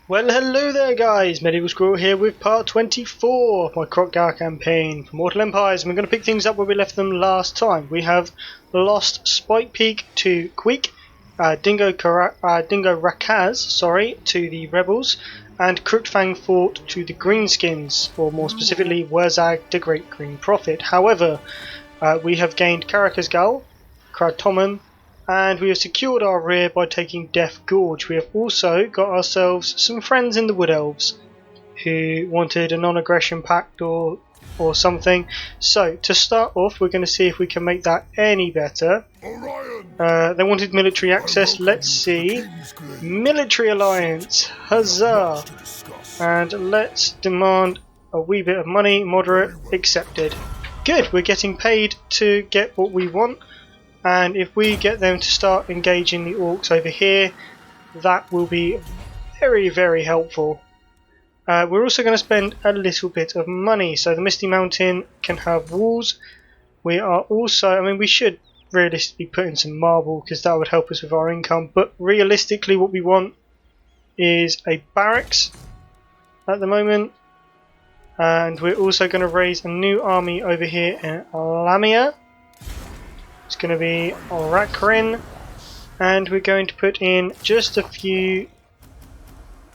Well, hello there guys, Medieval Squirrel here with part 24 of my Kroq-Gar campaign for Mortal Empires, and we're going to pick things up where we left them last time. We have lost Spike Peak to Queek, Dingo Rakaz, to the Rebels, and Crookfang Fort to the Greenskins, or more specifically Wurzag the Great Green Prophet. However, we have gained Karakazgal, Kratomen, and we have secured our rear by taking Death Gorge. We have also got ourselves some friends in the Wood Elves who wanted a non-aggression pact or something. So to start off, we're going to see if we can make that any better. They wanted military access. Let's see. Military alliance. Huzzah! And let's demand a wee bit of money. Moderate. Accepted. Good. We're getting paid to get what we want. And if we get them to start engaging the orcs over here, that will be very, very helpful. We're also going to spend a little bit of money. So the Misty Mountain can have walls. We are also, we should realistically put in some marble because that would help us with our income. But realistically what we want is a barracks at the moment. And we're also going to raise a new army over here in Lamia. It's going to be Rakrin, and we're going to put in just a few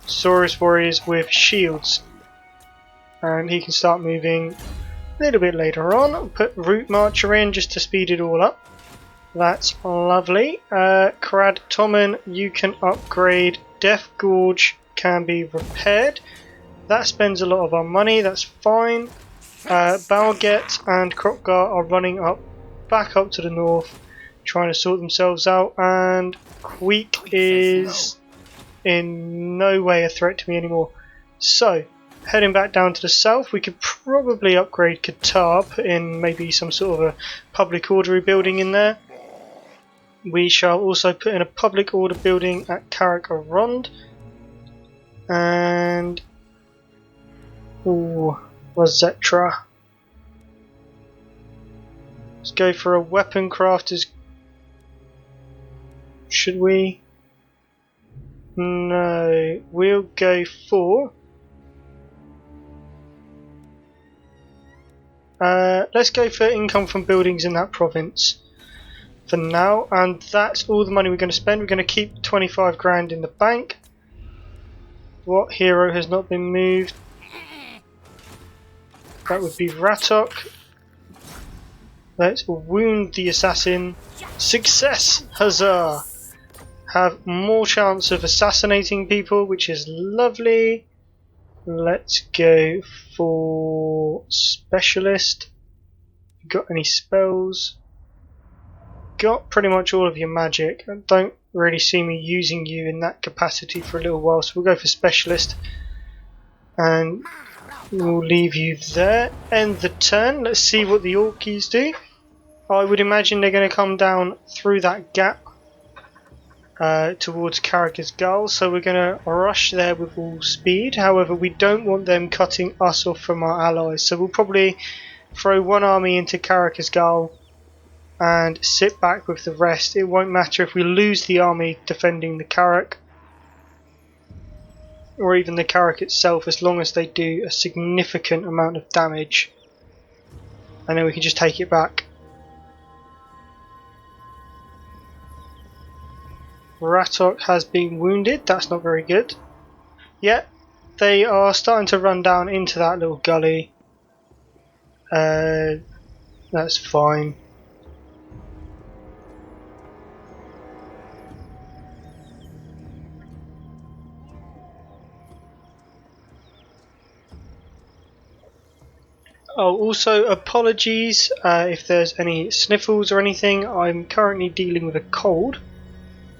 Saurus warriors with shields, and he can start moving a little bit later on. I'll put Root Marcher in just to speed it all up. That's lovely. Kratomen, you can upgrade. Death Gorge can be repaired. That spends a lot of our money, that's fine. Balget and Kroq-Gar are running back up to the north, trying to sort themselves out, and Queek is in no way a threat to me anymore. So, heading back down to the south, we could probably upgrade Qatar, put in maybe some sort of a public order building in there. We shall also put in a public order building at Karak-Arond, and Rosetra. Let's go for a weapon crafters. Should we? No, we'll go for. Let's go for income from buildings in that province for now, and that's all the money we're going to spend. We're going to keep 25 grand in the bank. What hero has not been moved? That would be Ratok. Let's wound the assassin. Success! Huzzah! Have more chance of assassinating people, which is lovely. Let's go for specialist. Got any spells? Got pretty much all of your magic. I don't really see me using you in that capacity for a little while, so we'll go for specialist. And we'll leave you there. End the turn. Let's see what the Orkies do. I would imagine they're going to come down through that gap towards Karakazgal, so we're going to rush there with all speed. However, we don't want them cutting us off from our allies, so we'll probably throw one army into Karakazgal and sit back with the rest. It won't matter if we lose the army defending the Karak, or even the Karak itself, as long as they do a significant amount of damage, and then we can just take it back. Ratok has been wounded, that's not very good. Yeah, they are starting to run down into that little gully. That's fine. Oh, also apologies if there's any sniffles or anything. I'm currently dealing with a cold.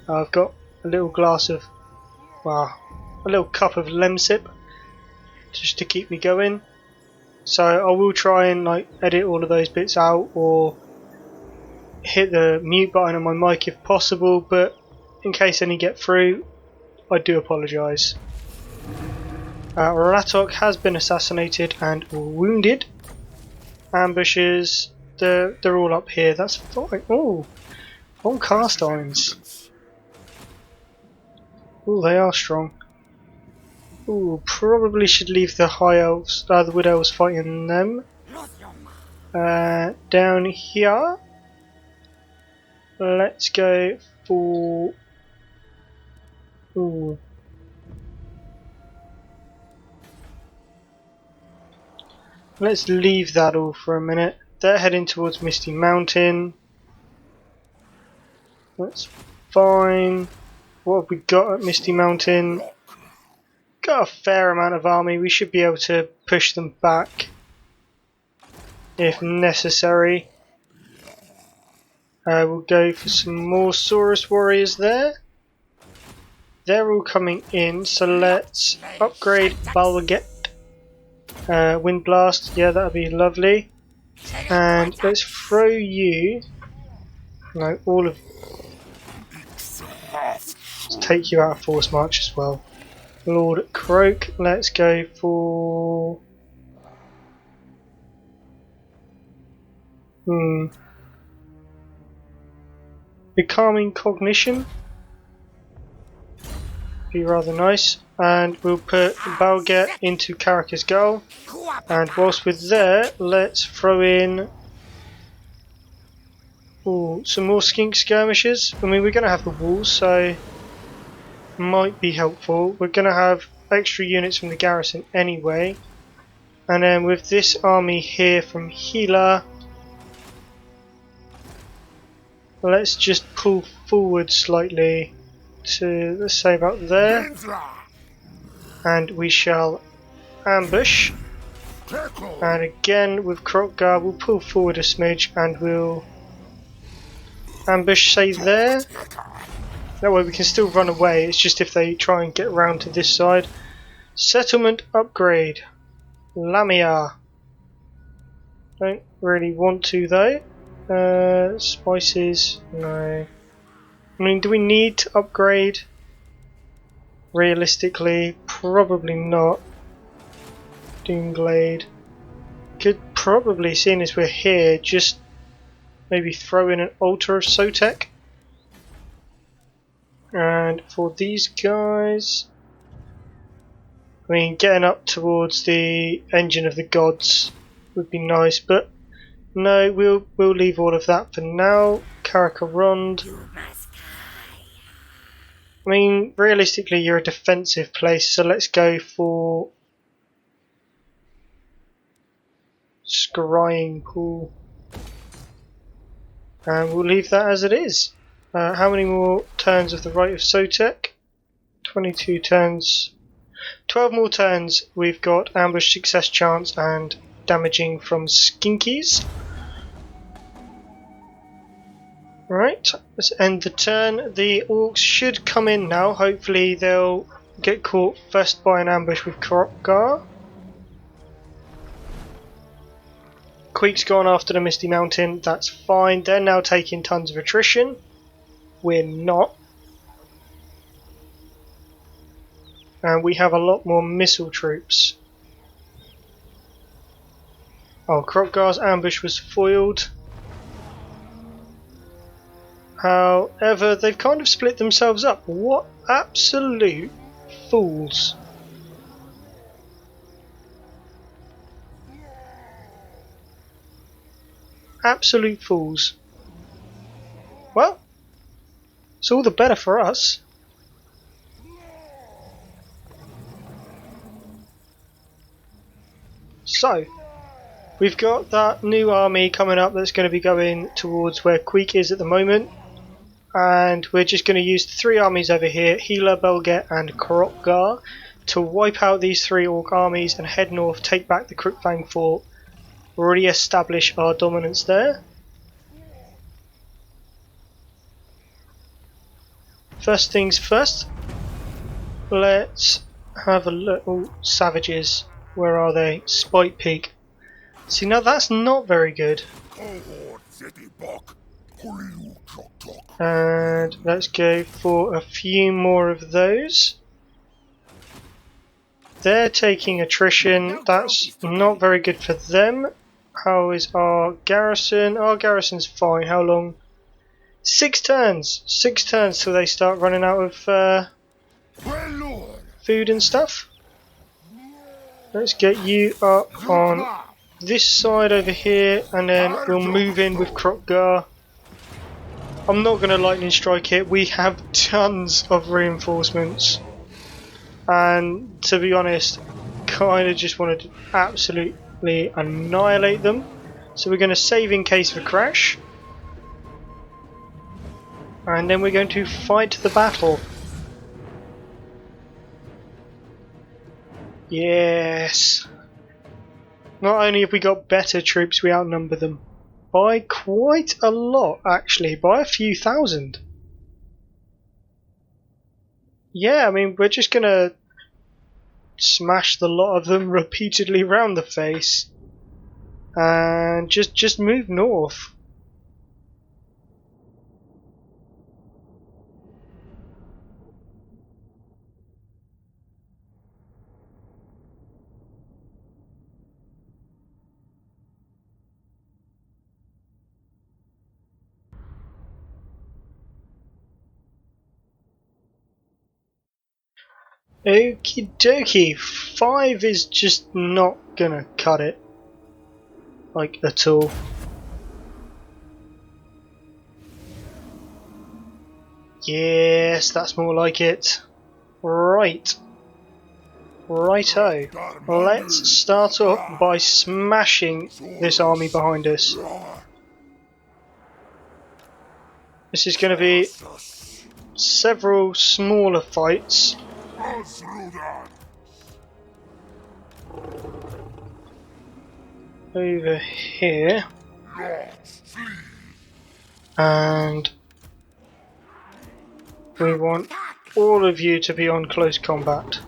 I've got a little glass of, a little cup of Lemsip just to keep me going. So I will try and edit all of those bits out, or hit the mute button on my mic if possible, but in case any get through, I do apologise. Ratok has been assassinated and wounded. Ambushes, they're all up here, that's fine. Oh, all cast irons. Oh, they are strong. Ooh, probably should leave the high elves, the wood elves fighting them. Down here, let's go for. Ooh. Let's leave that all for a minute. They're heading towards Misty Mountain. That's fine. What have we got at Misty Mountain? Got a fair amount of army. We should be able to push them back if necessary. We'll go for some more Saurus warriors there. They're all coming in, so let's upgrade Balwaget. Wind Blast, yeah, that'll be lovely. And let's throw you. No, all of. Let's take you out of Force March as well. Lord Kroq, let's go for. Becoming Cognition. Be rather nice. And we'll put Balget into Karaka's Gull. And whilst we're there, let's throw in some more skink skirmishers. I mean, we're going to have the walls, so might be helpful. We're going to have extra units from the garrison anyway. And then with this army here from Healer, let's just pull forward slightly to, let's say, about there. And we shall ambush. And again with Kroq-Gar, we'll pull forward a smidge and we'll ambush, say, there. That way we can still run away, it's just if they try and get around to this side. Settlement upgrade. Lamia. Don't really want to though. Spices, no. I mean, do we need to upgrade? Realistically, probably not. Doomglade. Could probably, seeing as we're here, just maybe throw in an Altar of Sotek. And for these guys, I mean, getting up towards the Engine of the Gods would be nice, but no, we'll leave all of that for now. Karakarond. I mean, realistically, you're a defensive place, so let's go for Scrying Pool. And we'll leave that as it is. How many more turns of the Rite of Sotek? 22 turns. 12 more turns. We've got ambush success chance and damaging from skinkies. Right, let's end the turn. The orcs should come in now. Hopefully they'll get caught first by an ambush with Kroq-Gar. Queek's gone after the Misty Mountain. That's fine. They're now taking tons of attrition. We're not. And we have a lot more missile troops. Oh, Kroq-Gar's ambush was foiled. However, they've kind of split themselves up. What absolute fools. Absolute fools. Well, it's all the better for us. So, we've got that new army coming up that's going to be going towards where Queek is at the moment. And we're just going to use the three armies over here, Healer, Belget and Kroq-Gar, to wipe out these three orc armies and head north, take back the Krook-Fang Fort, re-establish our dominance there. First things first, let's have a look. Oh, savages, where are they? Spite Peak. See, now that's not very good. And let's go for a few more of those. They're taking attrition, that's not very good for them. How is our garrison? Our garrison's fine. How long? 6 turns! 6 turns till they start running out of food and stuff. Let's get you up on this side over here, and then we'll move in with Kroq-Gar. I'm not going to lightning strike it. We have tons of reinforcements, and to be honest, kind of just wanted to absolutely annihilate them. So we're going to save in case of a crash, and then we're going to fight the battle. Yes. Not only have we got better troops, we outnumber them by quite a lot, actually, by a few thousand. Yeah, I mean, we're just gonna smash the lot of them repeatedly round the face and just move north. Okie dokie, 5 is just not gonna cut it, like, at all. Yes, that's more like it. Right. Righto. Let's start off by smashing this army behind us. This is going to be several smaller fights. Over here. And we want all of you to be on close combat.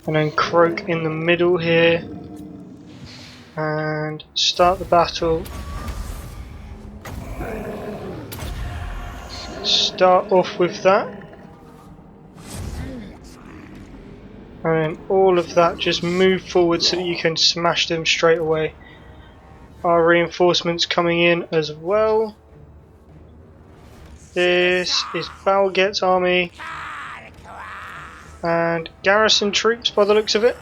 And then Kroq in the middle here. And start the battle. Start off with that. And all of that, just move forward so that you can smash them straight away. Our reinforcements coming in as well. This is Balget's army. And garrison troops by the looks of it.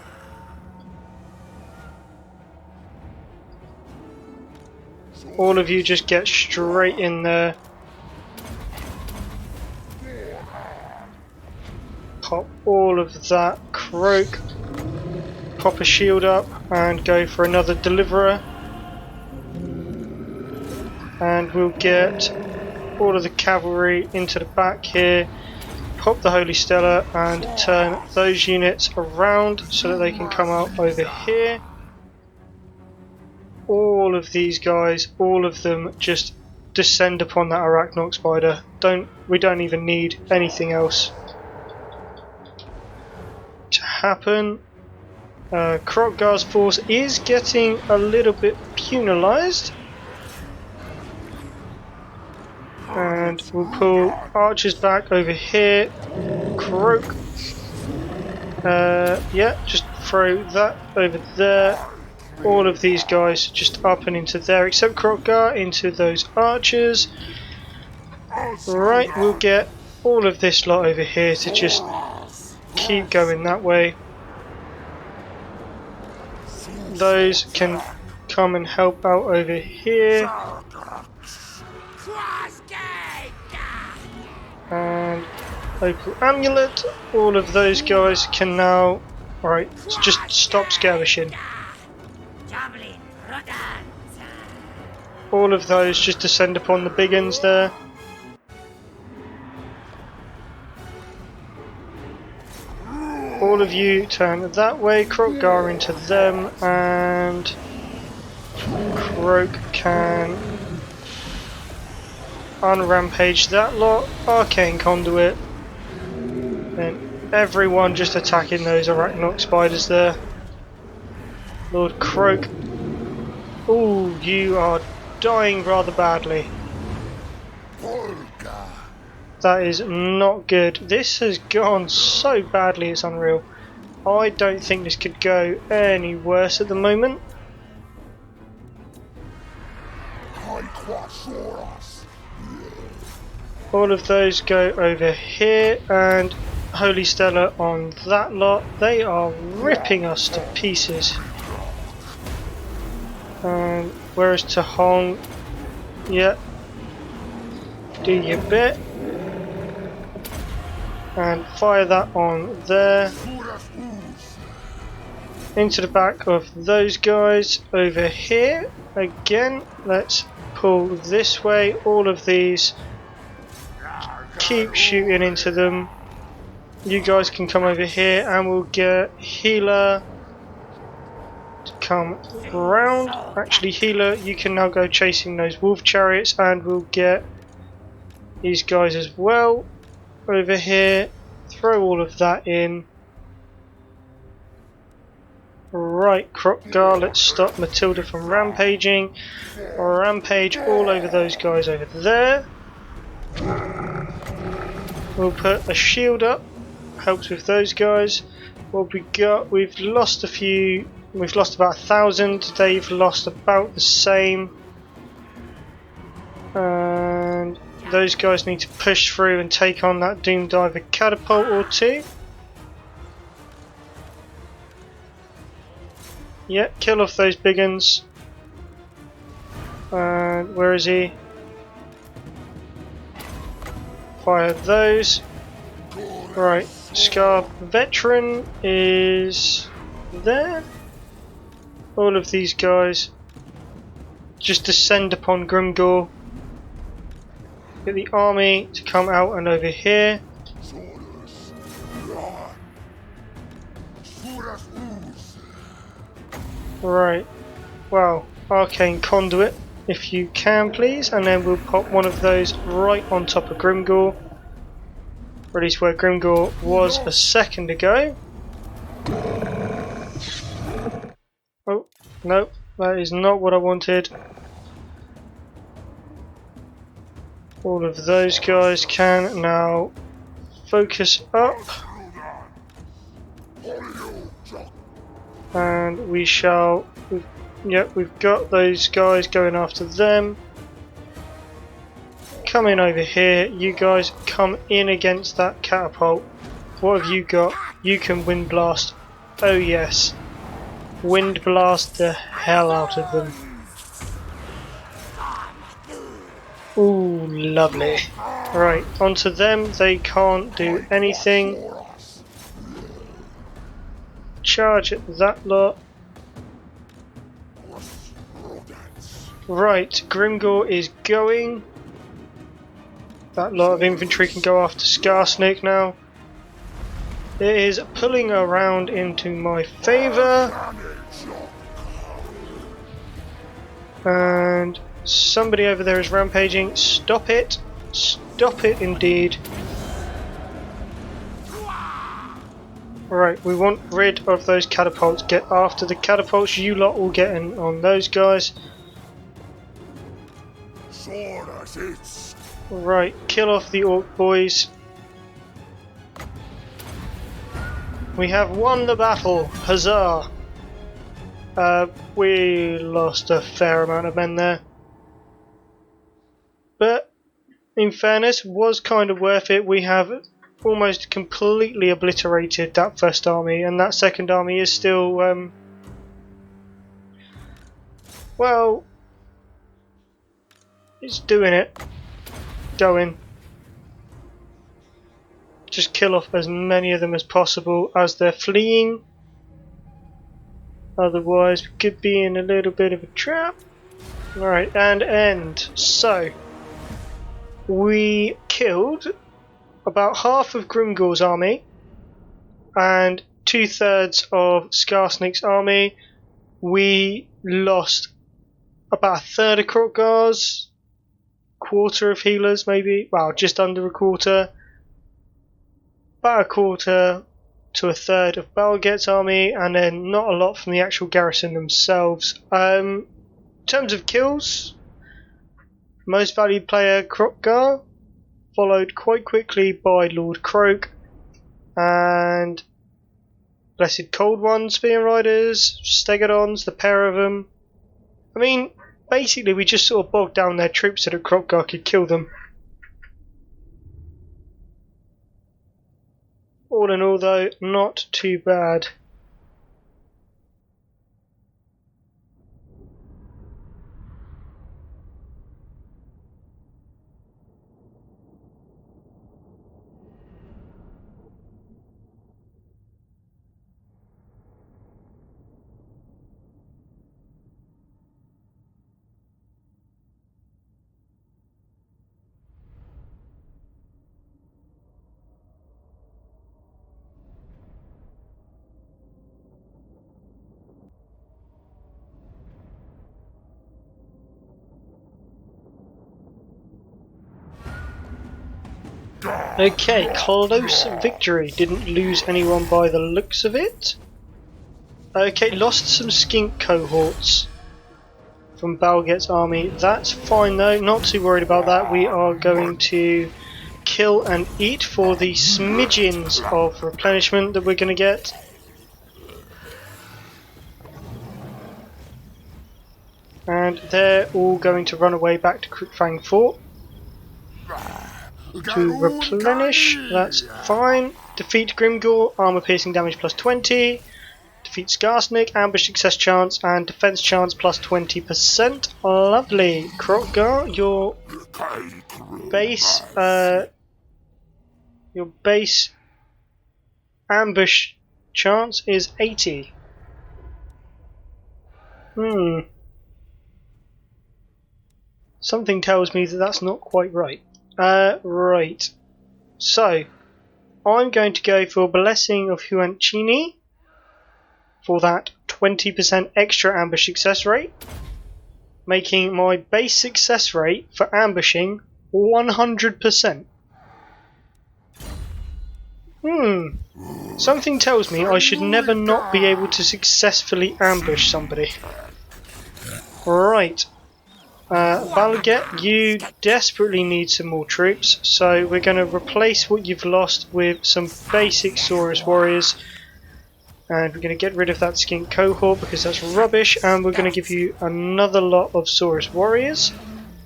All of you just get straight in there. Pop all of that. Kroq, pop a shield up and go for another deliverer. And we'll get all of the cavalry into the back here. Pop the Holy Stella and turn those units around so that they can come out over here. All of these guys, all of them, just descend upon that Arachnoid spider. We don't even need anything else to happen. Kroq-Gar's force is getting a little bit penalised. And we'll pull archers back over here. Kroq. Yeah, just throw that over there. All of these guys just up and into there, except Kroq-Gar, into those archers. Right, we'll get all of this lot over here to just keep going that way. Those can come and help out over here. And local amulet. All of those guys can now. Alright, just stop skirmishing. All of those just descend upon the big uns there. All of you turn that way, Kroq-Gar into them, and Kroq can unrampage that lot. Arcane Conduit. Then everyone just attacking those Arachnoid spiders there. Lord Kroq. Ooh, you are dying rather badly. That is not good. This has gone so badly, it's unreal. I don't think this could go any worse at the moment. All of those go over here, and Holy Stella on that lot. They are ripping us to pieces. And whereas to Hong, yeah, do your bit. And fire that on there. Into the back of those guys over here. Again, let's pull this way. All of these. Keep shooting into them. You guys can come over here and we'll get Healer to come round. Actually, Healer, you can now go chasing those wolf chariots and we'll get these guys as well over here. Throw all of that in. Right, Kroq-Gar, let's stop Matilda from rampaging. Rampage all over those guys over there. We'll put a shield up, helps with those guys. What we got, we've lost a few, we've lost about 1,000, they've lost about the same. And those guys need to push through and take on that Doom Diver catapult or two. Yeah, kill off those big uns. And where is he? Fire those. Right, Scar Veteran is there. All of these guys just descend upon Grimgor. Get the army to come out and over here. Right, well, Arcane Conduit, if you can please, and then we'll pop one of those right on top of Grimgor. Or at least where Grimgor was a second ago. Oh, no, that is not what I wanted. All of those guys can now focus up. And we shall, yep, we've got those guys going after them. Come in over here, you guys come in against that catapult. What have you got? You can wind blast. Oh yes. Wind blast the hell out of them. Ooh, lovely. Right, onto them, they can't do anything. Charge at that lot. Right, Grimgor is going. That lot of infantry can go after Skarsnik now. It is pulling around into my favour. And somebody over there is rampaging. Stop it. Stop it indeed. Right, we want rid of those catapults. Get after the catapults. You lot will get in on those guys. Right, kill off the orc boys. We have won the battle. Huzzah! We lost a fair amount of men there. But, in fairness, was kind of worth it. We have almost completely obliterated that first army, and that second army is still, well, it's doing it. Going. Just kill off as many of them as possible as they're fleeing. Otherwise, we could be in a little bit of a trap. Alright, and end. So, we killed about half of Grimgor's army and 2/3 of Skarsnik's army. We lost about 1/3 of Kroq-Gar's, quarter of healers maybe, well, just under a quarter, about a quarter to 1/3 of Balget's army, and then not a lot from the actual garrison themselves. In terms of kills, most valued player Kroq-Gar, followed quite quickly by Lord Kroq and Blessed Cold One, Spear Riders, Stegodons, the pair of them. I mean, basically we just sort of bogged down their troops so that Kroq-Gar could kill them. All in all though, not too bad. Okay, close victory. Didn't lose anyone by the looks of it. Okay, lost some skink cohorts from Balget's army. That's fine though, not too worried about that. We are going to kill and eat for the smidgens of replenishment that we're going to get. And they're all going to run away back to Kroq-Gar Fort to replenish. That's fine. Defeat Grimgor, armor piercing damage plus 20. Defeat Skarsnik, ambush success chance and defense chance plus 20%. Lovely. Kroq-Gar, your base ambush chance is 80. Something tells me that that's not quite right. Right. So, I'm going to go for Blessing of Huanchini for that 20% extra ambush success rate, making my base success rate for ambushing 100%. Something tells me I should never not be able to successfully ambush somebody. Right. Balget, you desperately need some more troops, so we're going to replace what you've lost with some basic Saurus warriors, and we're going to get rid of that skink cohort because that's rubbish, and we're going to give you another lot of Saurus warriors.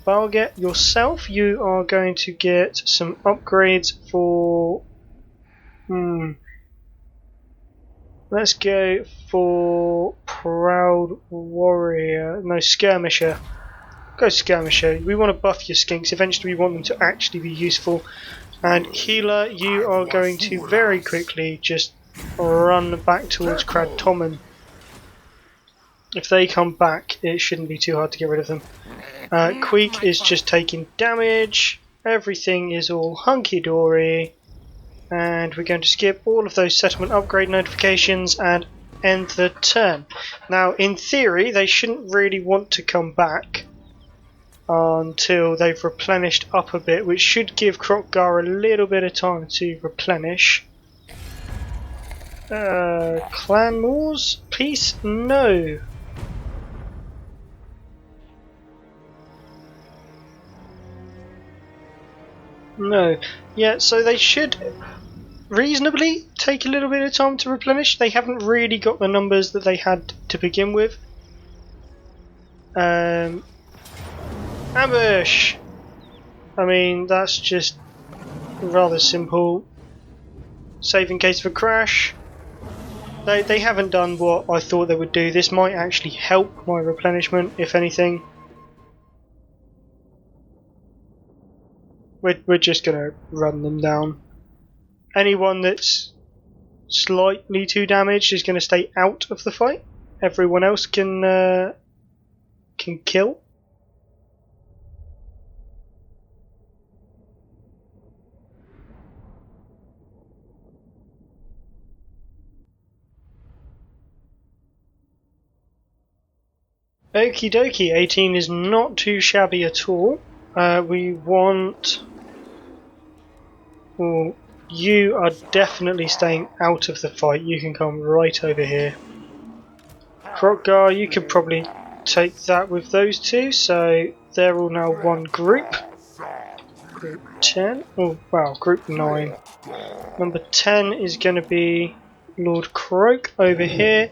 Balget, yourself, you are going to get some upgrades for... Let's go for Proud Warrior, no, Skirmisher. Go Skirmisher. We want to buff your skinks. Eventually we want them to actually be useful. And Healer, you are going to very quickly just run back towards Kroq-Gar. If they come back, it shouldn't be too hard to get rid of them. Queek is just taking damage. Everything is all hunky-dory. And we're going to skip all of those settlement upgrade notifications and end the turn. Now, in theory, they shouldn't really want to come back until they've replenished up a bit, which should give Kroq-Gar a little bit of time to replenish. Clan wars? Peace? No. No. Yeah, so they should reasonably take a little bit of time to replenish. They haven't really got the numbers that they had to begin with. Ambush! I mean, that's just rather simple. Save in case of a crash. They haven't done what I thought they would do. This might actually help my replenishment, if anything. We're just going to run them down. Anyone that's slightly too damaged is going to stay out of the fight. Everyone else can kill. Okie dokie, 18 is not too shabby at all. We want... Well, you are definitely staying out of the fight. You can come right over here. Kroq-Gar, you could probably take that with those two, so they're all now one group. Group 10, oh wow, group 9. Number 10 is going to be Lord Kroq over here.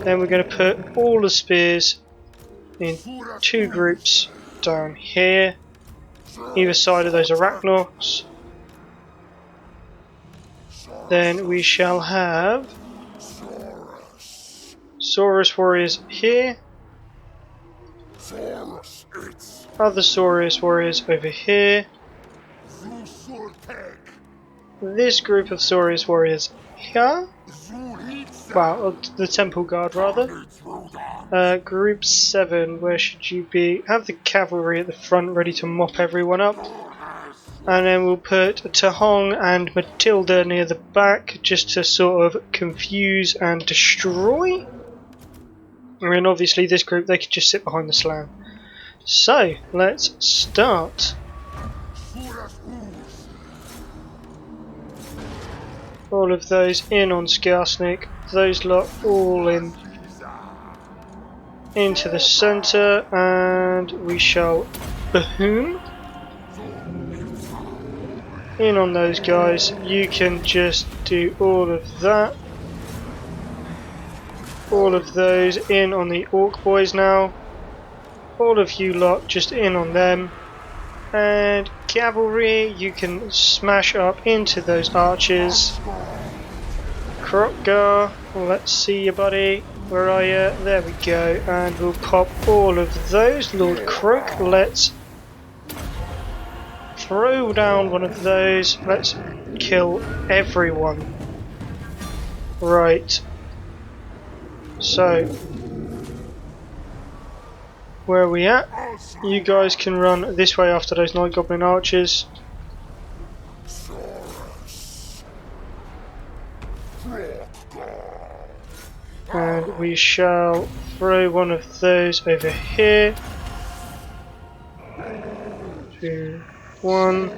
Then we're going to put all the spears in two groups down here, either side of those Arachnos. Then we shall have Saurus Warriors here. Other Saurus Warriors over here. This group of Saurus Warriors here. Wow, the Temple Guard rather. Group 7, where should you be? Have the cavalry at the front ready to mop everyone up. And then we'll put Tahong and Matilda near the back just to sort of confuse and destroy. And then obviously this group, they could just sit behind the slam. So, let's start. All of those in on Skarsnik, those lot all in into the centre, and we shall boom in on those guys. You can just do all of that. All of those in on the Orc boys now. All of you lot just in on them. And cavalry, you can smash up into those archers. Kroq-Gar, let's see you, buddy. Where are you? There we go. And we'll pop all of those. Lord Kroq, let's throw down one of those. Let's kill everyone. Right. So, where are we at? You guys can run this way after those Night Goblin archers. And we shall throw one of those over here. 2, 1.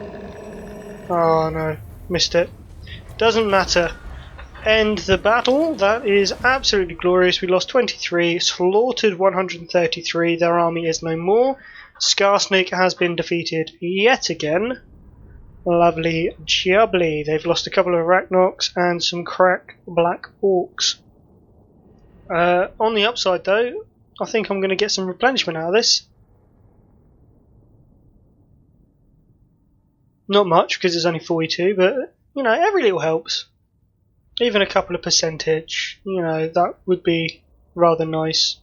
Oh no, missed it. Doesn't matter. End the battle. That is absolutely glorious. We lost 23, slaughtered 133. Their army is no more. Skarsnik has been defeated yet again. Lovely jubbly. They've lost a couple of Arachnocs and some crack black orcs. On the upside though, I think I'm going to get some replenishment out of this. Not much because it's only 42, but you know, every little helps. Even a couple of percentage, you know, that would be rather nice.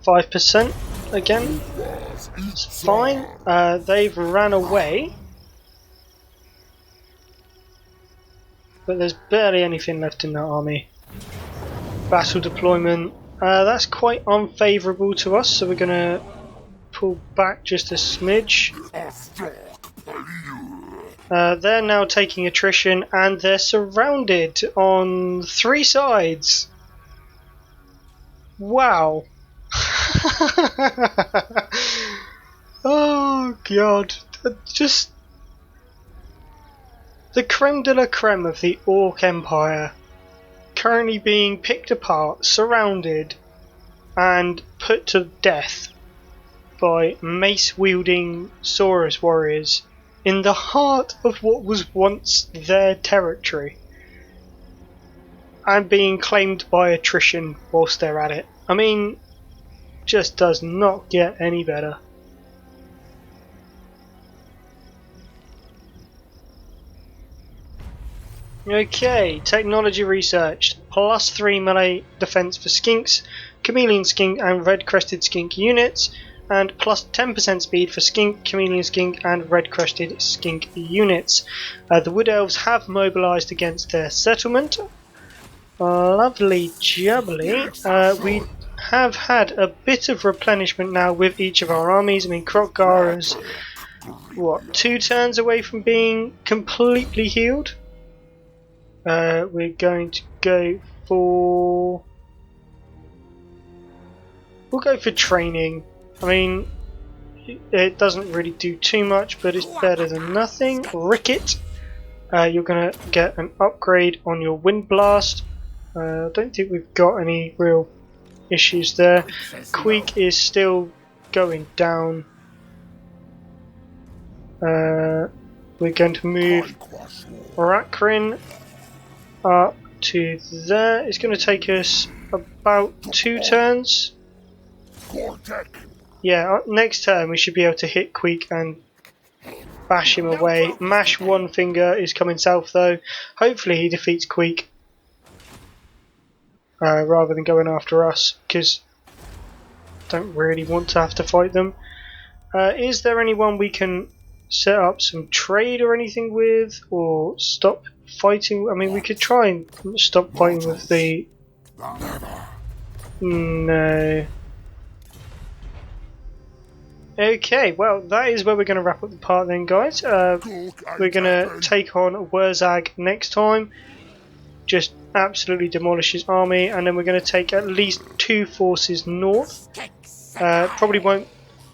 %, again. It's fine. They've ran away. But there's barely anything left in that army. Battle deployment. That's quite unfavourable to us, so we're going to pull back just a smidge. They're now taking attrition and they're surrounded on 3 sides. Wow. Oh god. Just the creme de la creme of the Orc Empire currently being picked apart, surrounded and put to death by mace-wielding Saurus warriors in the heart of what was once their territory, and being claimed by attrition whilst they're at it. I mean, just does not get any better. Okay, technology researched. +3 melee defense for skinks, chameleon skink and red crested skink units, and plus 10% speed for skink, chameleon skink and red crested skink units. The wood elves have mobilised against their settlement. Lovely jubbly. We have had a bit of replenishment now with each of our armies. I mean, Kroq-Gar is, what, 2 turns away from being completely healed? We're going to go for... We'll go for training. I mean, it doesn't really do too much, but it's better than nothing. Ricket, you're going to get an upgrade on your Wind Blast. I don't think we've got any real issues there. Queek is still going down. We're going to move Rakrin up to there. It's going to take us about 2 turns. Yeah, next turn we should be able to hit Queek and bash him away. Mash one finger is coming south though. Hopefully he defeats Queek rather than going after us, because I don't really want to have to fight them. Is there anyone we can set up some trade or anything with, or stop fighting? I mean, we could try and stop fighting with the... No. Okay, well, that is where we're going to wrap up the part then, guys. We're going to take on Wurzag next time. Just absolutely demolish his army, and then we're going to take at least 2 forces north. Probably won't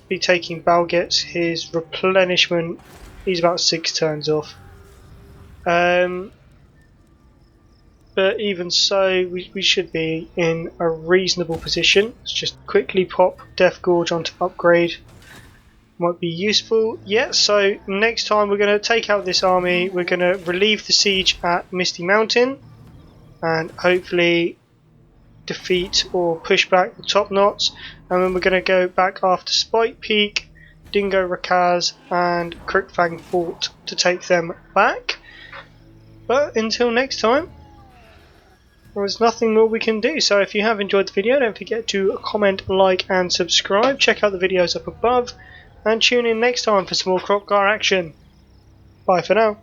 be taking Balget's. His replenishment, he's about 6 turns off. But even so, we should be in a reasonable position. Let's just quickly pop Death Gorge onto upgrade. Might be useful. Yeah, so next time we're going to take out this army. We're going to relieve the siege at Misty Mountain and hopefully defeat or push back the top knots. And then we're going to go back after Spike Peak, Dingo Rakaz and Kroq-Gar Fort to take them back. But until next time, there's nothing more we can do. So if you have enjoyed the video, don't forget to comment, like and subscribe. Check out the videos up above and tune in next time for some more Kroq-Gar action. Bye for now.